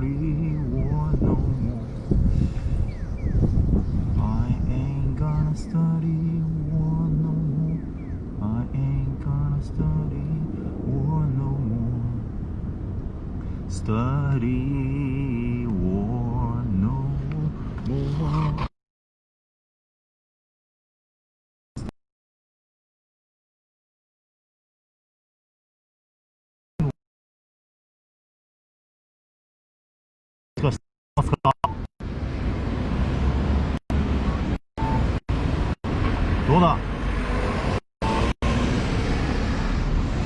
study war no more. I ain't gonna study war no more. I ain't gonna study war no more. Study war no more.どうだ。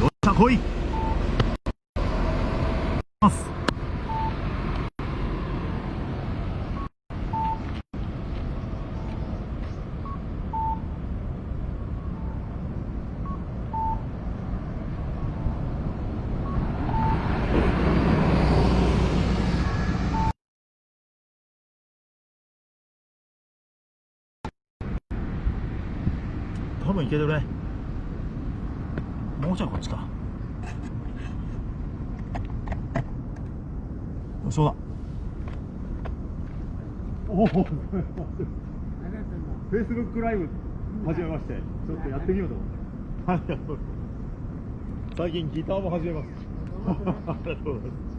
よっしゃ来い。多分いけるね。もうちょいこっちか。そうだ。おお、フェイスブックライブ始めまして、ちょっとやってみようと思って。はい、最近ギターも始めます。ありがとうございます。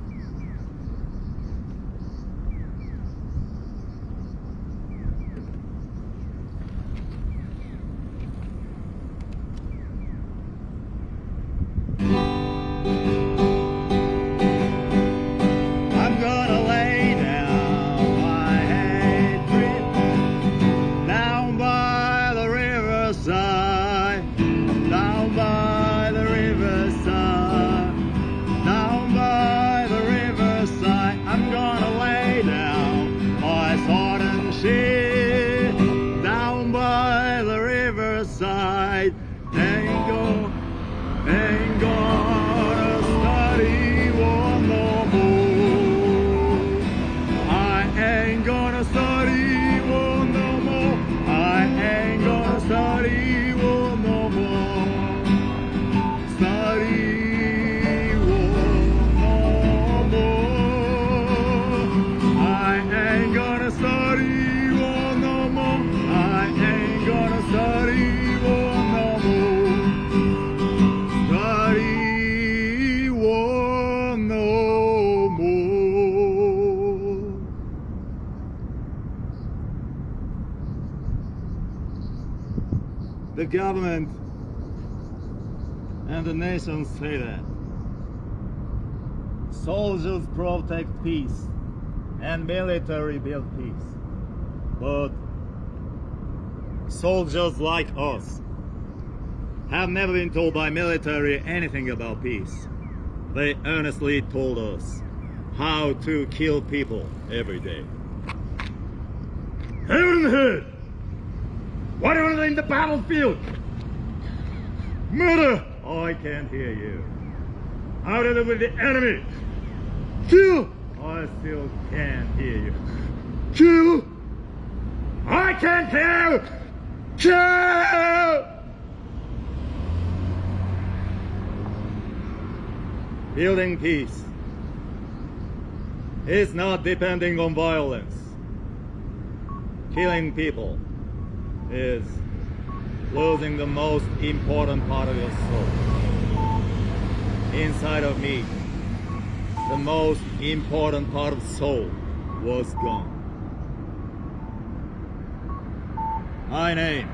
Ain't gonna study war no more. I ain't gonna study war no more. I ain't gonna study war no more. Study war no more. I ain't gonna study war no more. I ain't gonna study war no more. The government and the nations say that soldiers protect peace and military build peace, but soldiers like us have never been told by military anything about peace. They earnestly told us how to kill people every day. Hammer in the head! Whatever in the battlefield! Murder! I can't hear you. Out of it with the enemy! Kill! I still can't hear you. Kill! I can't kill! Kill! Building peace is not depending on violence. Killing people is losing the most important part of your soul. Inside of me, the most important part of soul was gone. My name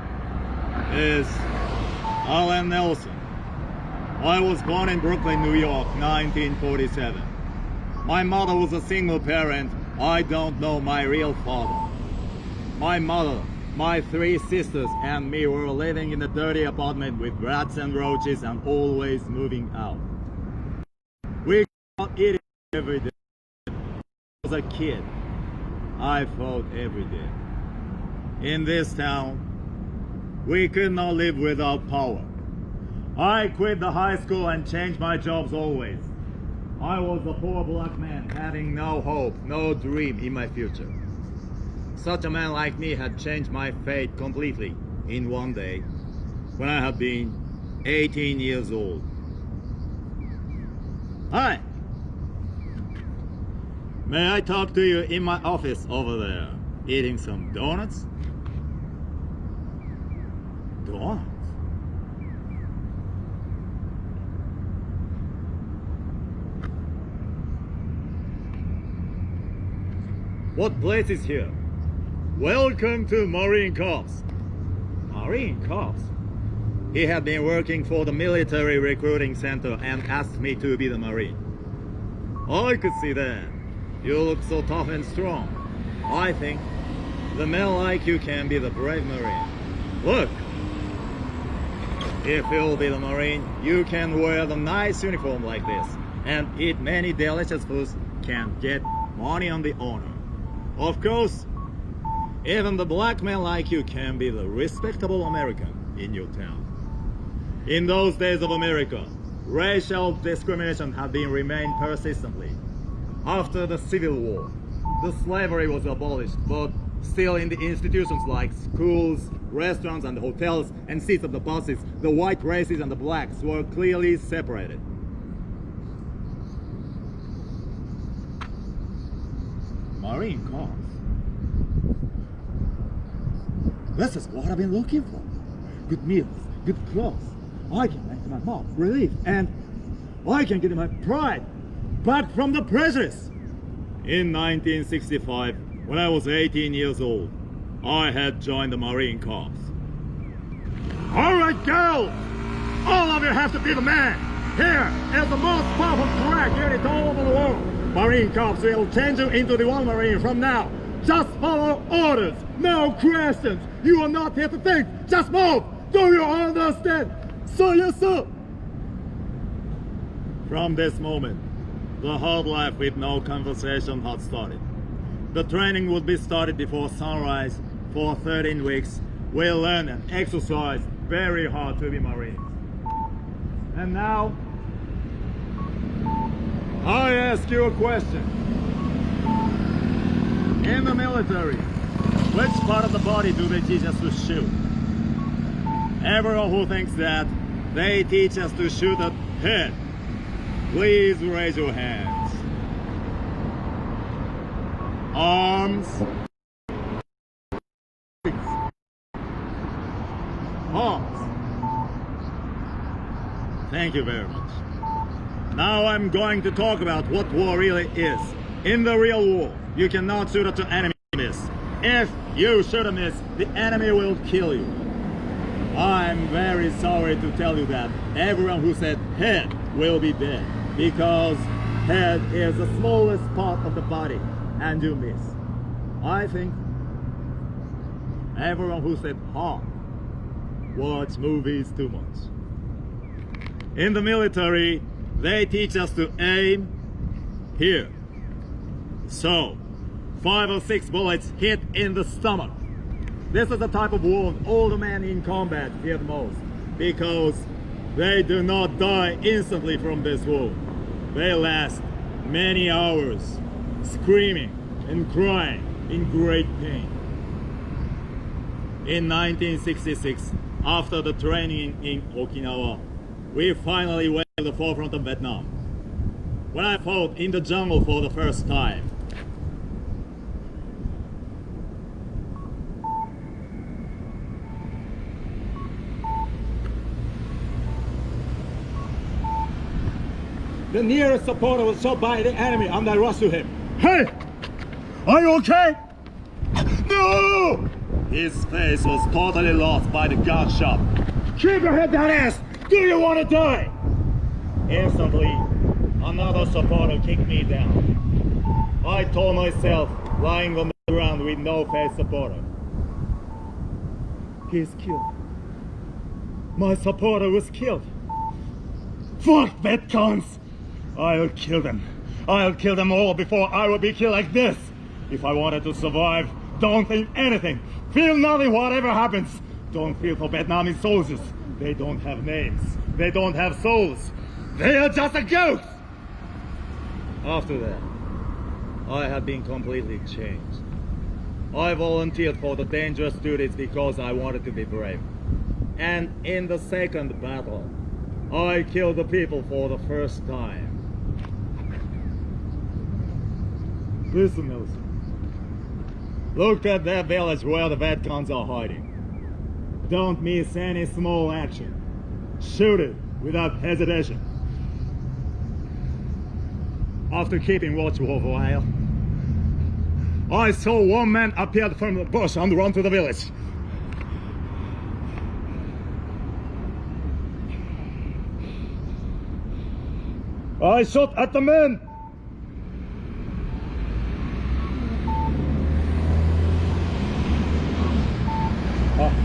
is Alan Nelson. I was born in Brooklyn, New York, 1947. My mother was a single parent. I don't know my real father. My mother, my three sisters, and me were living in a dirty apartment with rats and roaches and always moving out. We got eating every day. As a kid, I fought every day. In this town, we could not live without power. I quit the high school and changed my jobs always. I was a poor black man having no hope, no dream in my future. Such a man like me had changed my fate completely in one day when I had been 18 years old. Hi! May I talk to you in my office over there, eating some donuts? Donuts? What place is here? Welcome to Marine Corps. Marine Corps? He had been working for the military recruiting center and asked me to be the Marine. I could see that. You look so tough and strong. I think the man like you can be the brave Marine. Look! If you'll be the Marine, you can wear the nice uniform like this and eat many delicious foods, can get money on the honor. Of course, even the black man like you can be the respectable American in your town. In those days of America, racial discrimination had been remained persistently. After the Civil War, the slavery was abolished, but still in the institutions like schools, restaurants and hotels and seats of the buses, the white races and the blacks were clearly separated. Marine Corps. This is what I've been looking for. Good meals, good clothes. I can make my mouth relief and I can get my pride back from the prejudice. In 1965, when I was 18 years old, I had joined the Marine Corps. All right, girls! All of you have to be the man! Here is the most powerful crack unit all over the world. Marine Corps will change you into the one Marine from now. Just follow orders, no questions. You are not here to think, just move! Do you understand? So yes, sir! From this moment, the hard life with no conversation had started. The training would be started before sunrise for 13 weeks. We'll learn and exercise very hard to be Marines. And now, I ask you a question. In the military, which part of the body do they teach us to shoot? Everyone who thinks that they teach us to shoot at head, please raise your hands. Arms. Arms. Thank you very much. Now I'm going to talk about what war really is. In the real war, you cannot shoot at your enemy miss. If you shoot a miss, the enemy will kill you. I'm very sorry to tell you that everyone who said head will be dead, because head is the smallest part of the body and you miss. I think everyone who said heart watch movies too much. In the military, they teach us to aim here. So, 5 or 6 bullets hit in the stomach. This is the type of wound all the men in combat fear the most, because they do not die instantly from this wound. They last many hours, screaming and crying in great pain. In 1966, after the training in Okinawa, we finally went to the forefront of Vietnam. When I fought in the jungle for the first time, the nearest supporter was shot by the enemy and I rushed to him. Hey! Are you okay? No! His face was totally lost by the gunshot. Keep your head down, ass! Do you want to die? Instantly, another supporter kicked me down. I told myself, lying on the ground with no face supporter. He's killed. My supporter was killed. Fuck Vietcongs! I'll kill them. I'll kill them all before I will be killed like this. If I wanted to survive, don't think anything. Feel nothing whatever happens. Don't feel for Vietnamese soldiers. They don't have names. They don't have souls. They are just a ghost. After that, I have been completely changed. I volunteered for the dangerous duties because I wanted to be brave. And in the second battle, I killed the people for the first time. Listen, Nelson. Look at that village where the Vietcongs are hiding. Don't miss any small action. Shoot it without hesitation. After keeping watch for a while, I saw one man appear from the bush and run to the village. I shot at the man.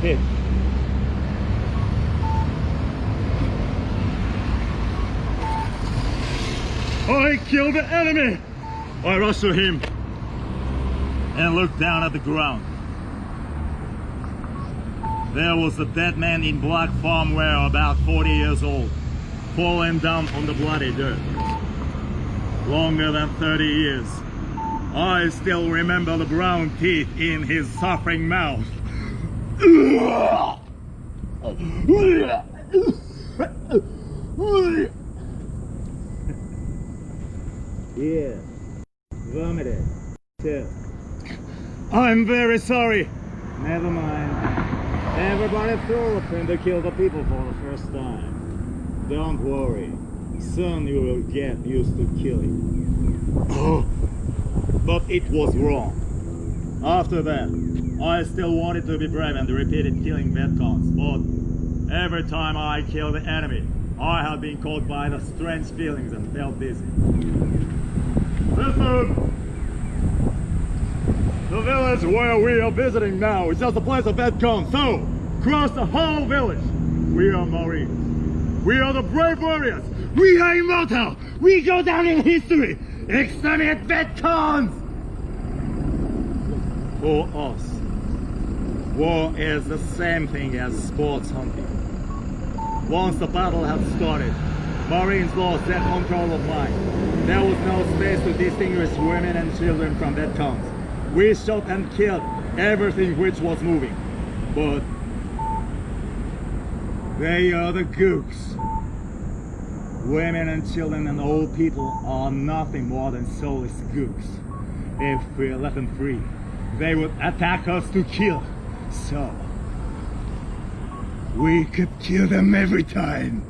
Hit. I killed the enemy. I rushed to him and looked down at the ground. There was a dead man in black farmwear about 40 years old, fallen down on the bloody dirt. Longer than 30 years. I still remember the brown teeth in his suffering mouth. Yeah, vomited. Too. I'm very sorry. Never mind. Everybody thought when they kill the people for the first time. Don't worry. Soon you will get used to killing. Oh, but it was wrong. After that, I still wanted to be brave and repeated killing Vietcongs, but every time I killed the enemy, I had been caught by the strange feelings and felt dizzy. Listen! The village where we are visiting now is just a place of Vietcongs, so cross the whole village. We are Marines. We are the brave warriors. We are immortal. We go down in history. Exterminate Vietcongs! For us, war is the same thing as sports hunting. Once the battle had started, Marines lost their control of mind. There was no space to distinguish women and children from Vietcongs. We shot and killed everything which was moving. But they are the gooks. Women and children and old people are nothing more than soulless gooks. If we let them free, they would attack us to kill. So we could kill them every time.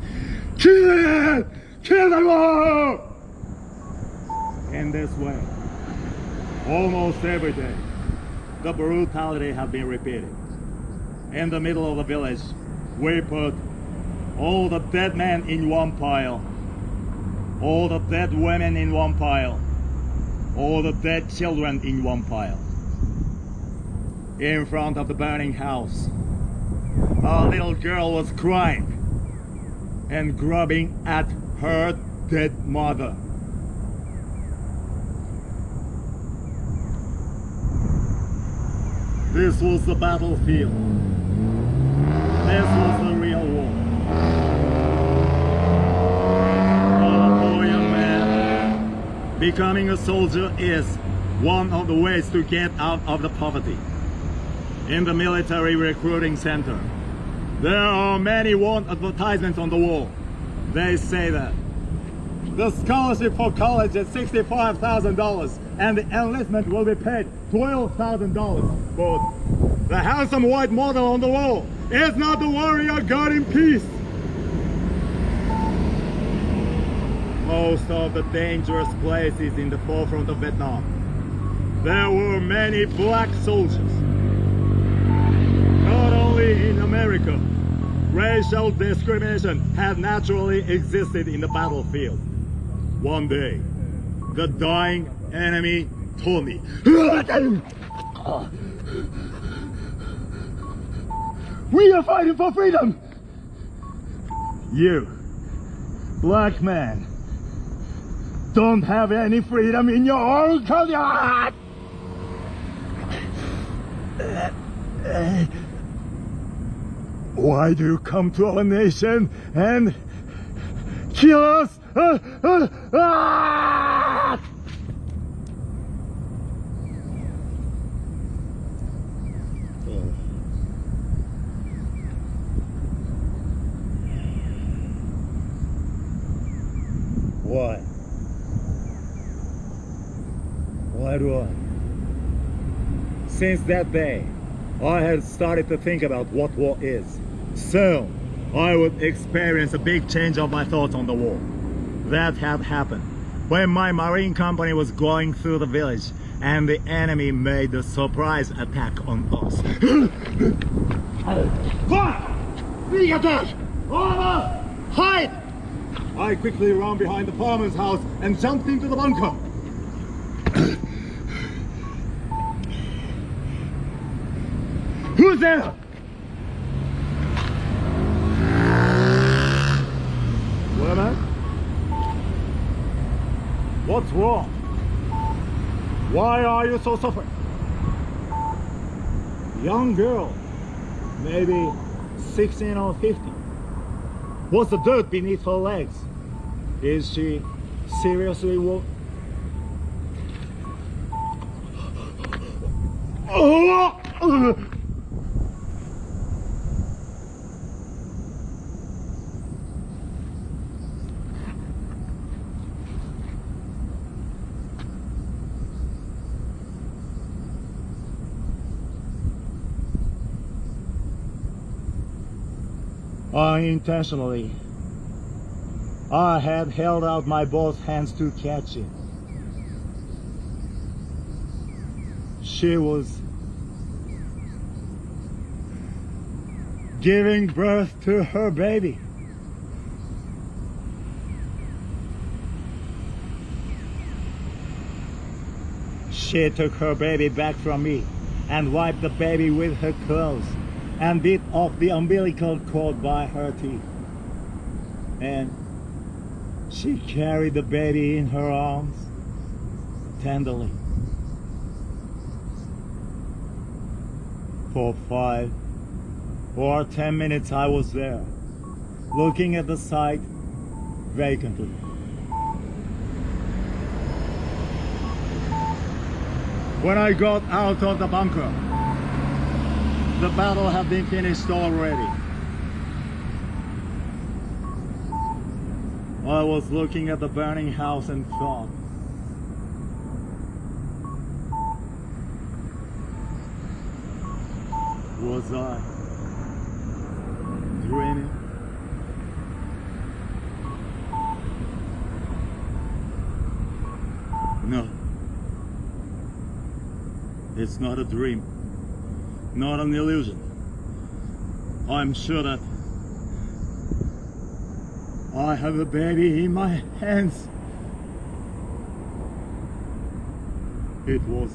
Kill them! Kill them all! In this way, almost every day, the brutality had been repeated. In the middle of the village, we put all the dead men in one pile, all the dead women in one pile, all the dead children in one pile. In front of the burning house, a little girl was crying and grubbing at her dead mother. This was the battlefield. This was the real war. For a young man, becoming a soldier is one of the ways to get out of the poverty. In the military recruiting center, there are many want advertisements on the wall. They say that the scholarship for college is $65,000 and the enlistment will be paid $12,000. But the handsome white model on the wall is not the warrior God in peace. Most of the dangerous places in the forefront of Vietnam, there were many black soldiers. Not only in America, racial discrimination had naturally existed in the battlefield. One day, the dying enemy told me, "We are fighting for freedom!" You, black man, don't have any freedom in your own country! Why do you come to our nation and kill us? Why? Why do I? Since that day, I had started to think about what war is. Soon, I would experience a big change of my thoughts on the war. That had happened when my marine company was going through the village and the enemy made a surprise attack on us. Hide! I quickly ran behind the farmer's house and jumped into the bunker. Who's there? What am I? What's wrong? Why are you so suffering? Young girl, maybe 16 or 15. What's the dirt beneath her legs? Is she seriously wounded? Unintentionally, I had held out my both hands to catch it. She was giving birth to her baby. She took her baby back from me and wiped the baby with her clothes and bit off the umbilical cord by her teeth. And she carried the baby in her arms tenderly. For 5 or 10 minutes I was there, looking at the sight vacantly. When I got out of the bunker, the battle had been finished already. I was looking at the burning house and thought, was I dreaming? No, it's not a dream. Not an illusion. I'm sure that I have a baby in my hands. It was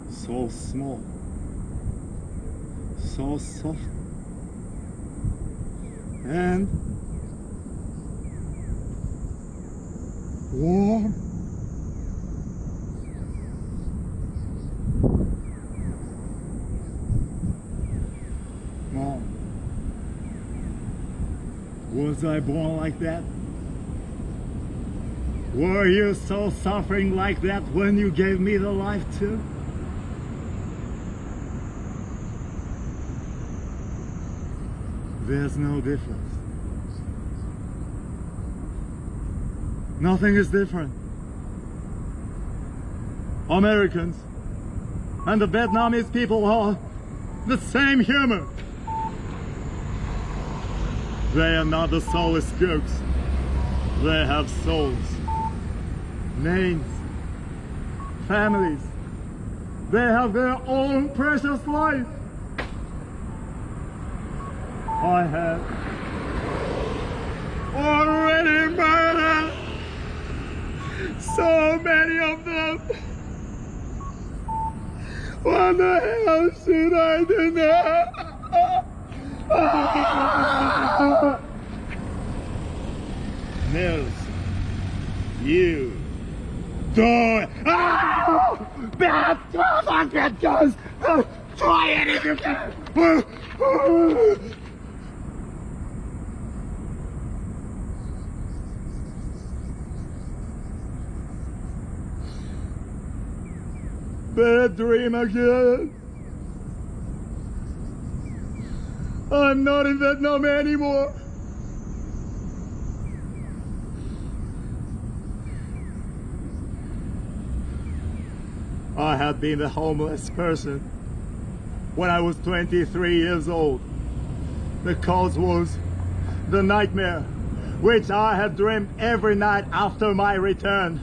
so small, so soft, and warm. Mom, was I born like that? Were you so suffering like that when you gave me the life too? There's no difference. Nothing is different. Americans and the Vietnamese people are the same human. They are not the soulless gooks. They have souls, names, families. They have their own precious life. I have already murdered so many of them. What the hell should I do now? Nils, you don't. Bad guys! Try it if you can! Bad dream again. I'm not in Vietnam anymore. I had been a homeless person when I was 23 years old. The cause was the nightmare which I had dreamed every night after my return.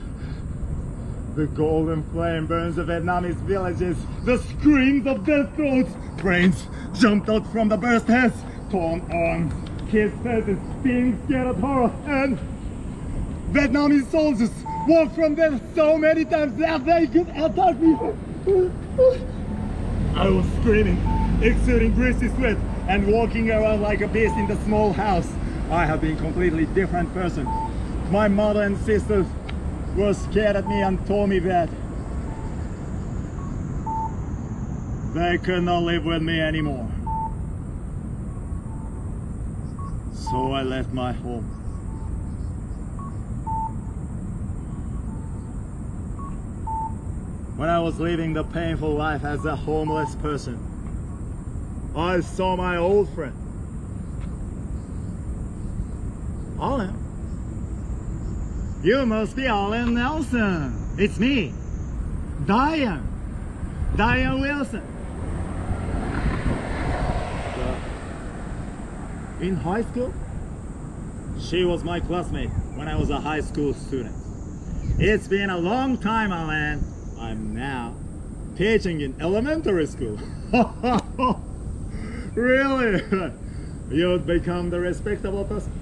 The golden flame burns the Vietnamese villages. The screams of death throats. Brains jumped out from the burst heads. Torn arms, kissed faces, being scared of horror. And Vietnamese soldiers walked from them so many times that they could attack me. I was screaming, exuding greasy sweat, and walking around like a beast in the small house. I have been a completely different person. My mother and sisters were scared at me and told me that they could not live with me anymore. So I left my home. When I was living the painful life as a homeless person, I saw my old friend, Alan. You must be Alan Nelson. It's me, Diane Wilson. In high school, she was my classmate when I was a high school student. It's been a long time, Alan. I'm now teaching in elementary school. Really? You'd become the respectable person?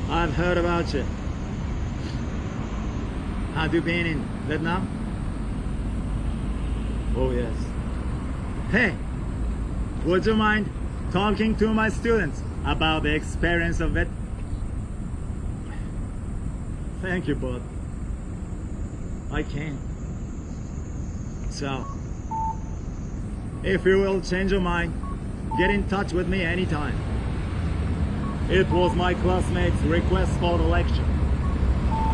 I've heard about you. Have you been in Vietnam? Oh yes. Hey, would you mind talking to my students about the experience of it? Thank you, bud. I can. So, if you will change your mind, get in touch with me anytime. It was my classmate's request for the lecture.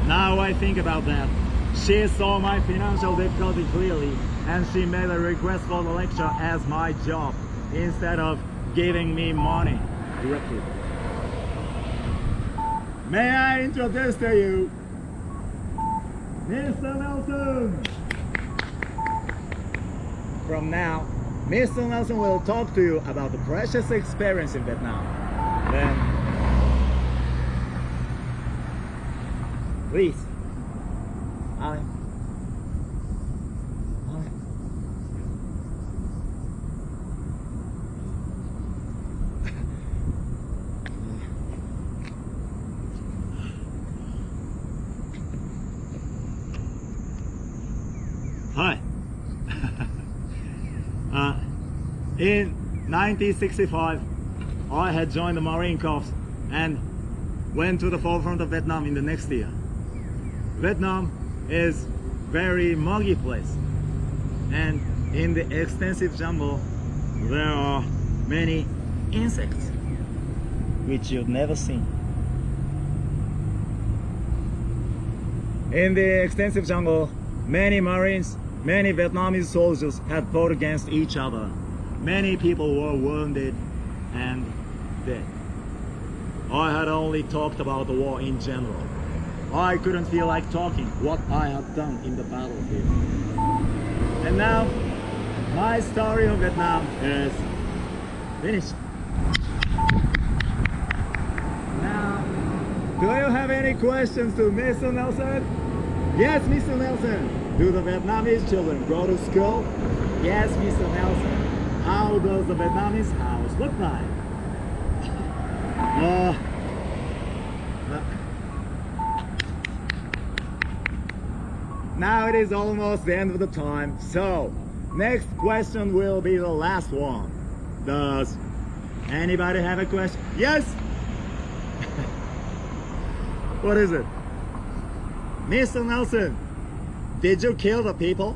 Now I think about that. She saw my financial difficulty clearly, and she made a request for the lecture as my job instead of giving me money directly. May I introduce to you Mr. Nelson? From now, Mr. Nelson will talk to you about the precious experience in Vietnam. Then, please, Alan. Hi. In 1965, I had joined the Marine Corps and went to the forefront of Vietnam in the next year. Vietnam is very muggy place, and in the extensive jungle there are many insects which you've never seen. In the extensive jungle, many Marines, many Vietnamese soldiers had fought against each other. Many people were wounded and dead. I had only talked about the war in general. I couldn't feel like talking what I had done in the battlefield. And now, my story of Vietnam is finished. Now, do you have any questions to Mr. Nelson? Yes, Mr. Nelson. Do the Vietnamese children go to school? Yes, Mr. Nelson. How does the Vietnamese house look like? Now it is almost the end of the time, so next question will be the last one. Does anybody have a question? Yes? What is it? Mr. Nelson, did you kill the people?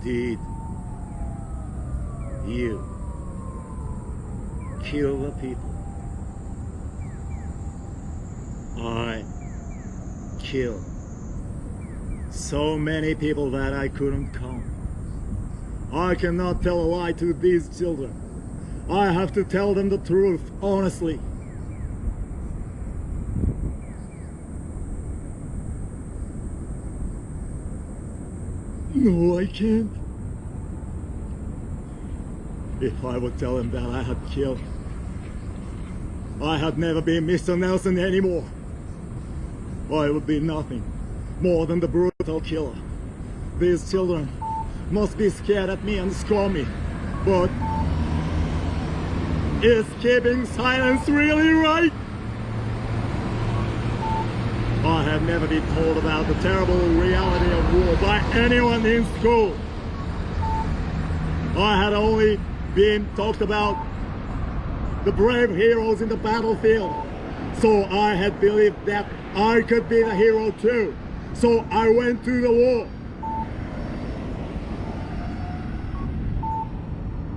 Did you kill the people? I killed so many people that I couldn't count. I cannot tell a lie to these children. I have to tell them the truth, honestly. No, I can't. If I would tell them that I had killed, I had never been Mr. Nelson anymore. I would be nothing more than the brutal killer. These children must be scared at me and scorn me, but is keeping silence really right? I have never been told about the terrible reality of war by anyone in school. I had only been talked about the brave heroes in the battlefield. So I had believed that I could be the hero too. So I went to the war.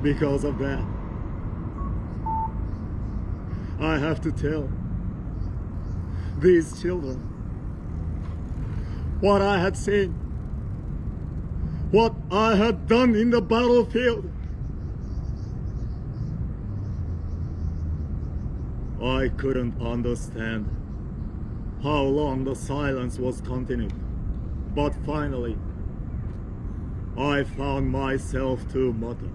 Because of that, I have to tell these children what I had seen, what I had done in the battlefield. I couldn't understand how long the silence was continued, but finally I found myself to mutter,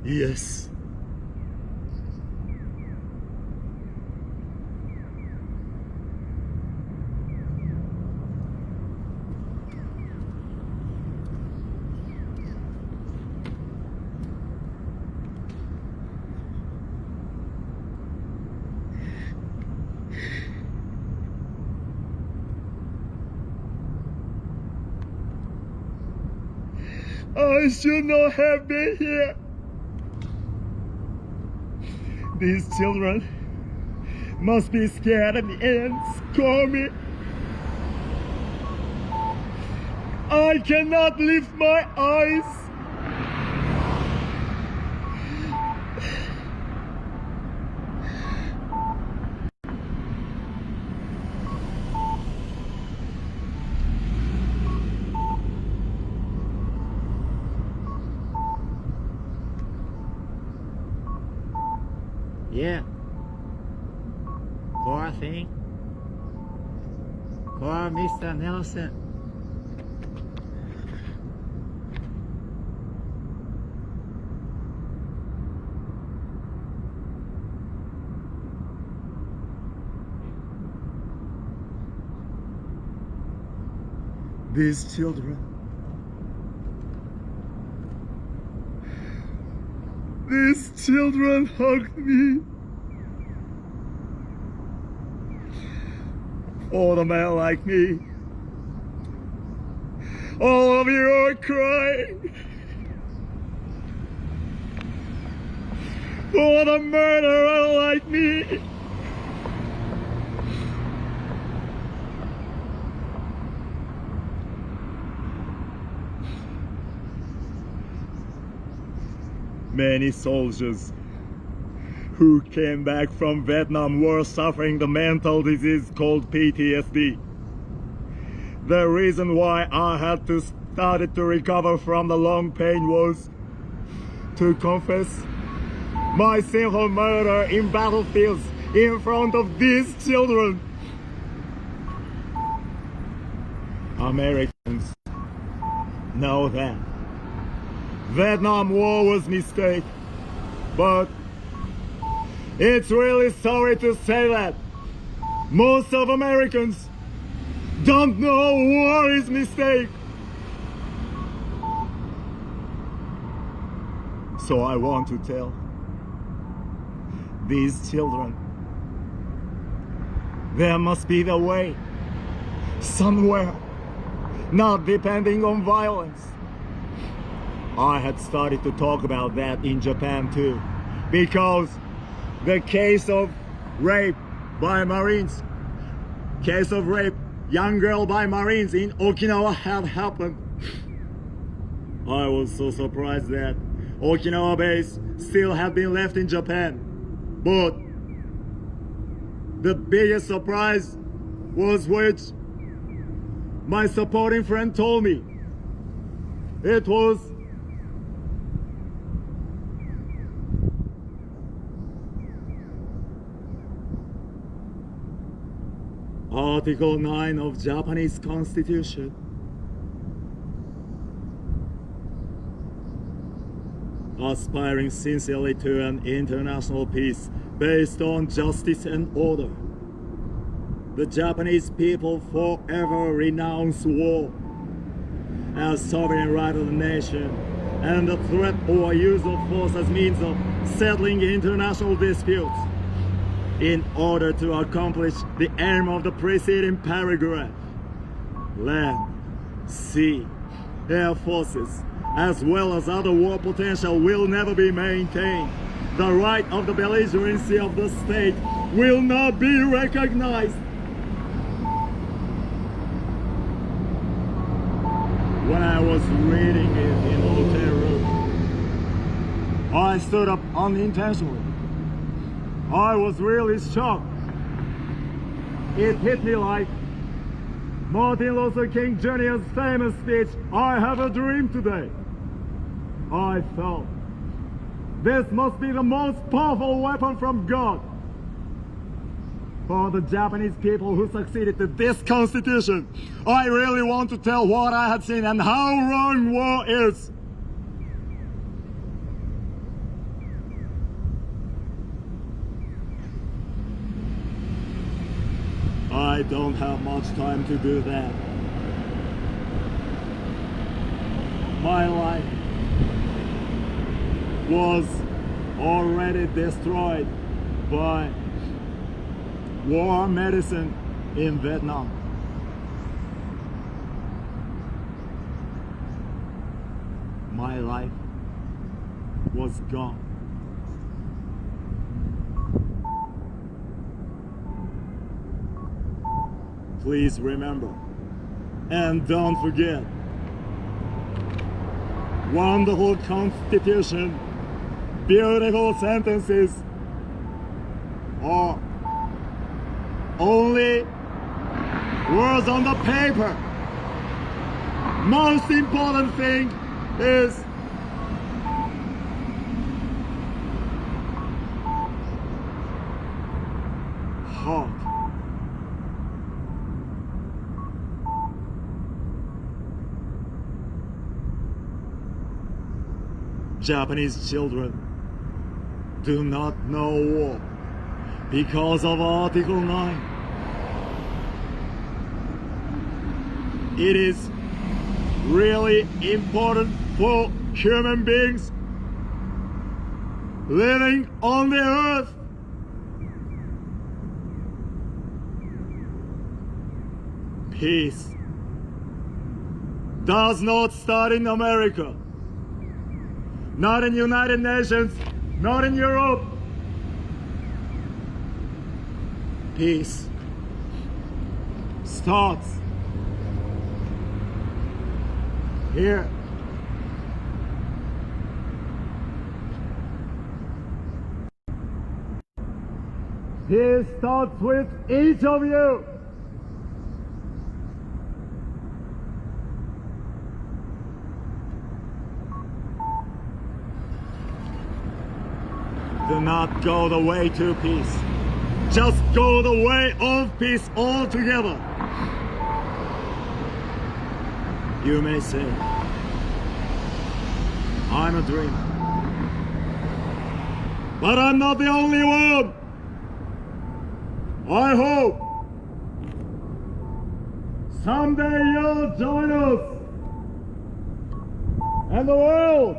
yes. I should not have been here. These children must be scared of me and scorn me. I cannot lift my eyes. Yeah. Poor thing. Poor Mr. Nelson. These children. These children hugged me. For a man like me. All of you are crying. For the murderer like me. Many soldiers who came back from Vietnam were suffering the mental disease called PTSD. The reason why I had to start to recover from the long pain was to confess my sinful murder in battlefields in front of these children. Americans know that Vietnam War was a mistake, but it's really sorry to say that most of Americans don't know war is a mistake. So I want to tell these children there must be the way somewhere, not depending on violence. I had started to talk about that in Japan too, because the case of rape by Marines, young girl by Marines in Okinawa had happened. I was so surprised that Okinawa base still had been left in Japan. But the biggest surprise was which my supporting friend told me it was Article 9 of Japanese Constitution. Aspiring sincerely to an international peace based on justice and order. The Japanese people forever renounce war as sovereign right of the nation and the threat or use of force as means of settling international disputes. In order to accomplish the aim of the preceding paragraph, land, sea, air forces, as well as other war potential will never be maintained. The right of the belligerency of the state will not be recognized. When I was reading it in the hotel room, I stood up unintentionally. I was really shocked. It hit me like Martin Luther King Jr.'s famous speech, "I have a dream today." I felt this must be the most powerful weapon from God for the Japanese people who succeeded to this constitution. I really want to tell what I had seen and how wrong war is. I don't have much time to do that. My life was already destroyed by war medicine in Vietnam. My life was gone. Please remember and don't forget, wonderful constitution, beautiful sentences are only words on the paper. Most important thing is heart. Japanese children do not know war because of Article 9. It is really important for human beings living on the earth. Peace does not start in America, not in United Nations, not in Europe. Peace starts here. Peace starts with each of you. Do not go the way to peace. Just go the way of peace altogether. You may say, I'm a dreamer. But I'm not the only one. I hope someday you'll join us and the world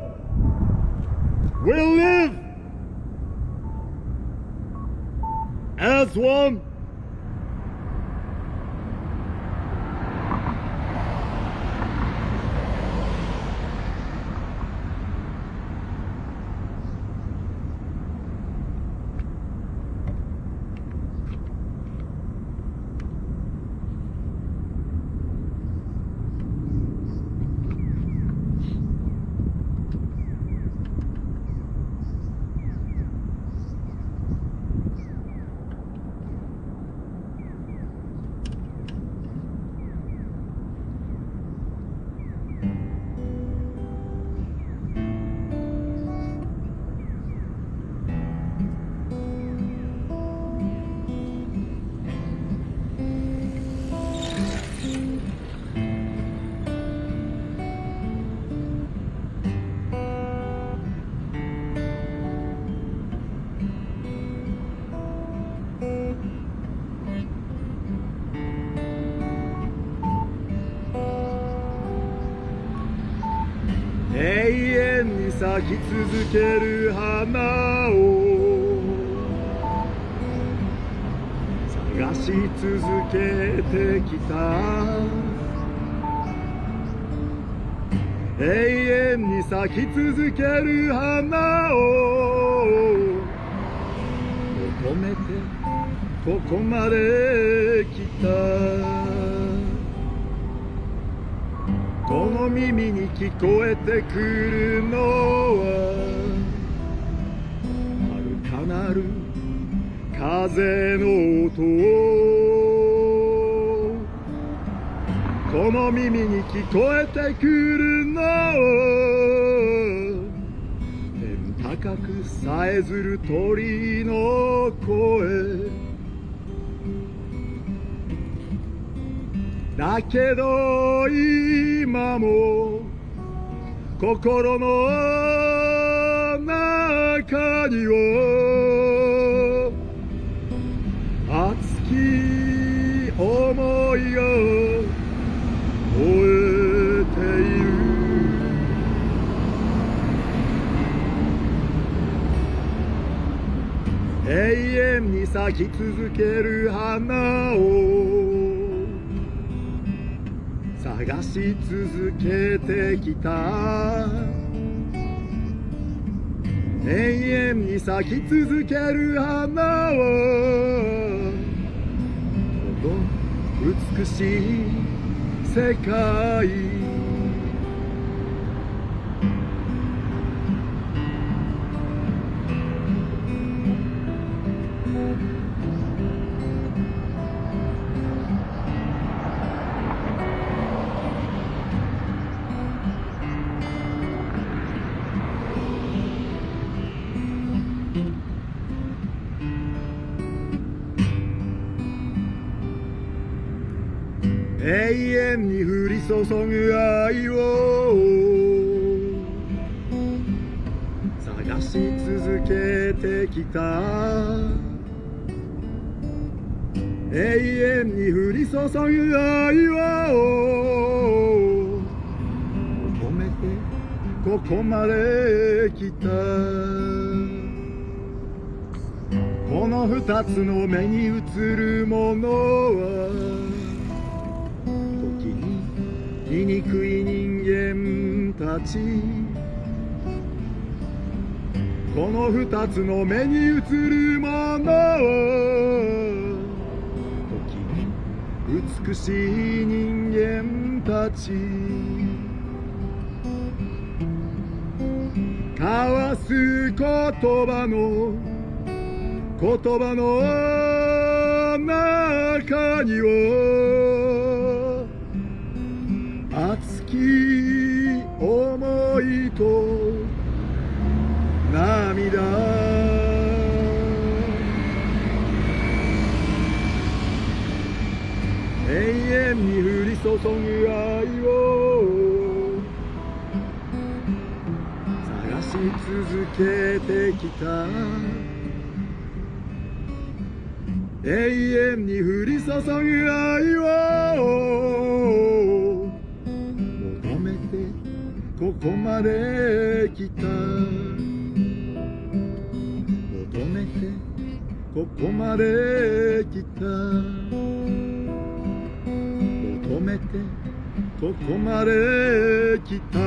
will live as one. 永遠に咲き続ける花を探し続けてきた。永遠に咲き続ける花を求めてここまで来た。この耳に聞こえてくるのは遥かなる風の音。この耳に聞こえてくるのは天高くさえずる鳥の声だけど今も心の中には熱き思いが燃えている。永遠に咲き続ける花を探し続けてきた。永遠に咲き続ける花はこの美しい世界。永遠に降り注ぐ愛を探し続けてきた。永遠に降り注ぐ愛を求めてここまで来た。この二つの目に映るものは醜い人間たち。この二つの目に映るものは時に美しい人間たち。交わす言葉の中には熱き思いと涙。永遠に降り注ぐ愛を探し続けてきた。永遠に降り注ぐ愛を求めてここまで来た。求めてここまで来た。求めてここまで来た。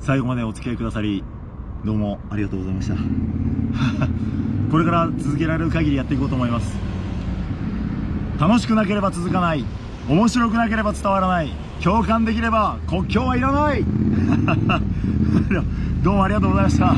最後までお付き合いくださりどうもありがとうございましたこれから続けられる限りやっていこうと思います。楽しくなければ続かない。面白くなければ伝わらない。共感できれば国境はいらないどうもありがとうございました。